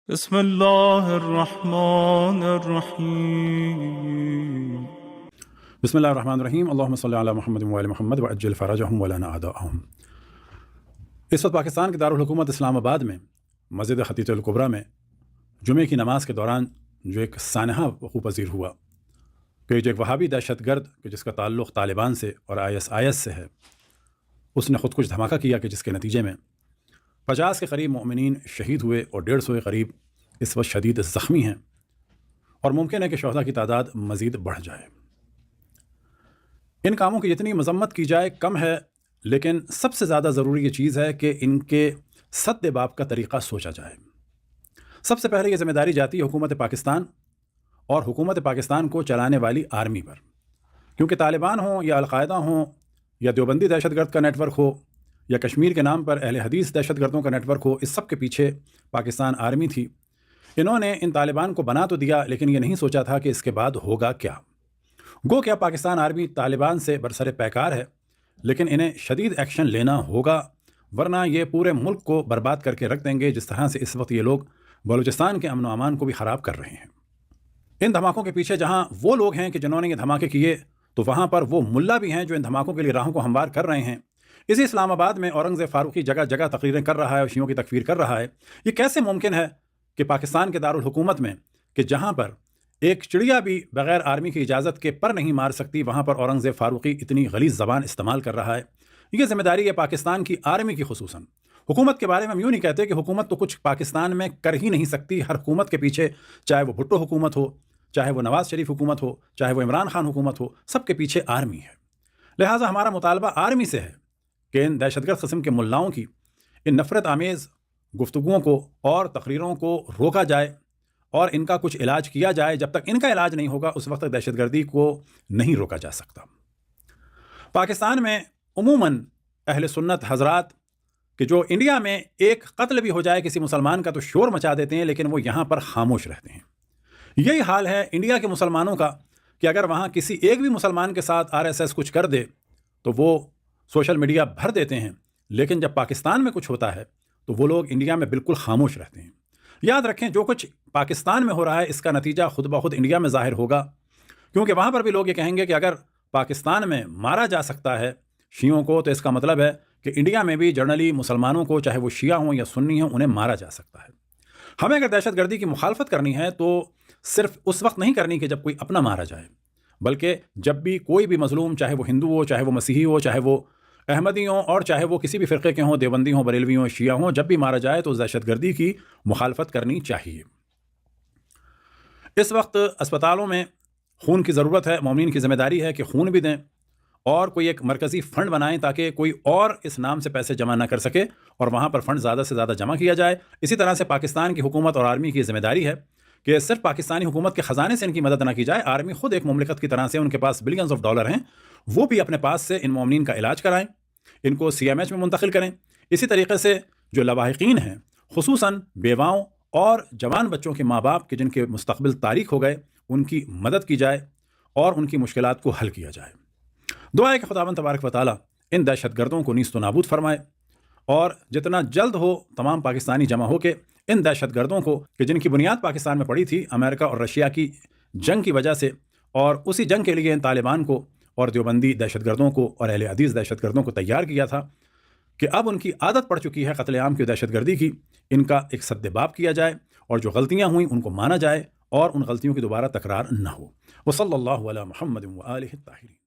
بسم اللہ الرحمن الرحیم۔ بسم اللہ الرحمن الرحیم۔ اللہم صلی علی محمد و علی محمد وعجل فرجہم ولنا اعداءہم۔ اس وقت پاکستان کے دارالحکومت اسلام آباد میں مسجد خطیۃ الکبریٰ میں جمعے کی نماز کے دوران جو ایک سانحہ وقوع پذیر ہوا کہ جو ایک وہابی دہشت گرد کہ جس کا تعلق طالبان سے اور IS سے ہے، اس نے خود کچھ دھماکہ کیا کہ جس کے نتیجے میں 50 کے قریب مومنین شہید ہوئے اور 150 کے قریب اس وقت شدید زخمی ہیں، اور ممکن ہے کہ شہداء کی تعداد مزید بڑھ جائے۔ ان کاموں کی جتنی مذمت کی جائے کم ہے، لیکن سب سے زیادہ ضروری یہ چیز ہے کہ ان کے سد باب کا طریقہ سوچا جائے۔ سب سے پہلے یہ ذمہ داری جاتی ہے حکومت پاکستان اور حکومت پاکستان کو چلانے والی آرمی پر، کیونکہ طالبان ہوں یا القاعدہ ہوں یا دیوبندی دہشت گرد کا نیٹ ورک ہو یا کشمیر کے نام پر اہل حدیث دہشت گردوں کا نیٹ ورک ہو، اس سب کے پیچھے پاکستان آرمی تھی۔ انہوں نے ان طالبان کو بنا تو دیا، لیکن یہ نہیں سوچا تھا کہ اس کے بعد ہوگا کیا۔ گو کیا پاکستان آرمی طالبان سے برسر پیکار ہے، لیکن انہیں شدید ایکشن لینا ہوگا، ورنہ یہ پورے ملک کو برباد کر کے رکھ دیں گے، جس طرح سے اس وقت یہ لوگ بلوچستان کے امن و امان کو بھی خراب کر رہے ہیں۔ ان دھماکوں کے پیچھے جہاں وہ لوگ ہیں کہ جنہوں نے یہ دھماکے کیے، تو وہاں پر وہ ملا بھی ہیں جو ان دھماکوں کے لیے راہوں کو ہموار کر رہے ہیں۔ اسی اسلام آباد میں اورنگزیب فاروقی جگہ جگہ تقریریں کر رہا ہے اور شیعوں کی تکفیر کر رہا ہے۔ یہ کیسے ممکن ہے کہ پاکستان کے دارالحکومت میں کہ جہاں پر ایک چڑیا بھی بغیر آرمی کی اجازت کے پر نہیں مار سکتی، وہاں پر اورنگزیب فاروقی اتنی غلیظ زبان استعمال کر رہا ہے؟ یہ ذمہ داری ہے پاکستان کی آرمی کی، خصوصاً حکومت کے بارے میں ہم یوں نہیں کہتے کہ حکومت تو کچھ پاکستان میں کر ہی نہیں سکتی۔ ہر حکومت کے پیچھے، چاہے وہ بھٹو حکومت ہو، چاہے وہ نواز شریف حکومت ہو، چاہے وہ عمران خان حکومت ہو، سب کے پیچھے آرمی ہے۔ لہٰذا ہمارا مطالبہ آرمی سے ہے کہ ان دہشت گرد قسم کے ملاؤں کی ان نفرت آمیز گفتگوؤں کو اور تقریروں کو روکا جائے اور ان کا کچھ علاج کیا جائے۔ جب تک ان کا علاج نہیں ہوگا اس وقت تک دہشت گردی کو نہیں روکا جا سکتا۔ پاکستان میں عموماً اہل سنت حضرات کہ جو انڈیا میں ایک قتل بھی ہو جائے کسی مسلمان کا تو شور مچا دیتے ہیں، لیکن وہ یہاں پر خاموش رہتے ہیں۔ یہی حال ہے انڈیا کے مسلمانوں کا کہ اگر وہاں کسی ایک بھی مسلمان کے ساتھ RSS کچھ کر دے تو وہ سوشل میڈیا بھر دیتے ہیں، لیکن جب پاکستان میں کچھ ہوتا ہے تو وہ لوگ انڈیا میں بالکل خاموش رہتے ہیں۔ یاد رکھیں، جو کچھ پاکستان میں ہو رہا ہے اس کا نتیجہ خود بخود انڈیا میں ظاہر ہوگا، کیونکہ وہاں پر بھی لوگ یہ کہیں گے کہ اگر پاکستان میں مارا جا سکتا ہے شیعوں کو، تو اس کا مطلب ہے کہ انڈیا میں بھی جنرلی مسلمانوں کو، چاہے وہ شیعہ ہوں یا سنی ہوں، انہیں مارا جا سکتا ہے۔ ہمیں اگر دہشت گردی کی مخالفت کرنی ہے تو صرف اس وقت نہیں کرنی کہ جب کوئی اپنا مارا جائے، بلکہ جب بھی کوئی بھی مظلوم، چاہے وہ ہندو ہو، چاہے وہ مسیحی ہو، چاہے وہ احمدی ہوں، اور چاہے وہ کسی بھی فرقے کے ہوں، دیوبندی ہوں، بریلوی ہوں، شیعہ ہوں، جب بھی مارا جائے تو اس دہشت گردی کی مخالفت کرنی چاہیے۔ اس وقت اسپتالوں میں خون کی ضرورت ہے، مومنین کی ذمہ داری ہے کہ خون بھی دیں اور کوئی ایک مرکزی فنڈ بنائیں تاکہ کوئی اور اس نام سے پیسے جمع نہ کر سکے اور وہاں پر فنڈ زیادہ سے زیادہ جمع کیا جائے۔ اسی طرح سے پاکستان کی حکومت اور آرمی کی ذمہ داری ہے کہ صرف پاکستانی حکومت کے خزانے سے ان کی مدد نہ کی جائے، آرمی خود ایک مملکت کی طرح سے، ان کے پاس بلینز آف ڈالر ہیں، وہ بھی اپنے پاس سے ان مومنین کا علاج کرائیں، ان کو CMH میں منتقل کریں۔ اسی طریقے سے جو لواحقین ہیں، خصوصاً بیواؤں اور جوان بچوں کے ماں باپ کے جن کے مستقبل تاریک ہو گئے، ان کی مدد کی جائے اور ان کی مشکلات کو حل کیا جائے۔ دعا ہے کہ خداوند تبارک و تعالیٰ ان دہشت گردوں کو نیست و نابود فرمائے، اور جتنا جلد ہو تمام پاکستانی جمع ہو کے ان دہشت گردوں کو کہ جن کی بنیاد پاکستان میں پڑی تھی امریکہ اور رشیا کی جنگ کی وجہ سے، اور اسی جنگ کے لیے ان طالبان کو اور دیوبندی دہشت گردوں کو اور اہل حدیث دہشت گردوں کو تیار کیا تھا، کہ اب ان کی عادت پڑ چکی ہے قتل عام کی، دہشت گردی کی، ان کا ایک سد باب کیا جائے اور جو غلطیاں ہوئیں ان کو مانا جائے اور ان غلطیوں کی دوبارہ تکرار نہ ہو۔ وصلی اللہ علی محمد و آلہ الطاہرین۔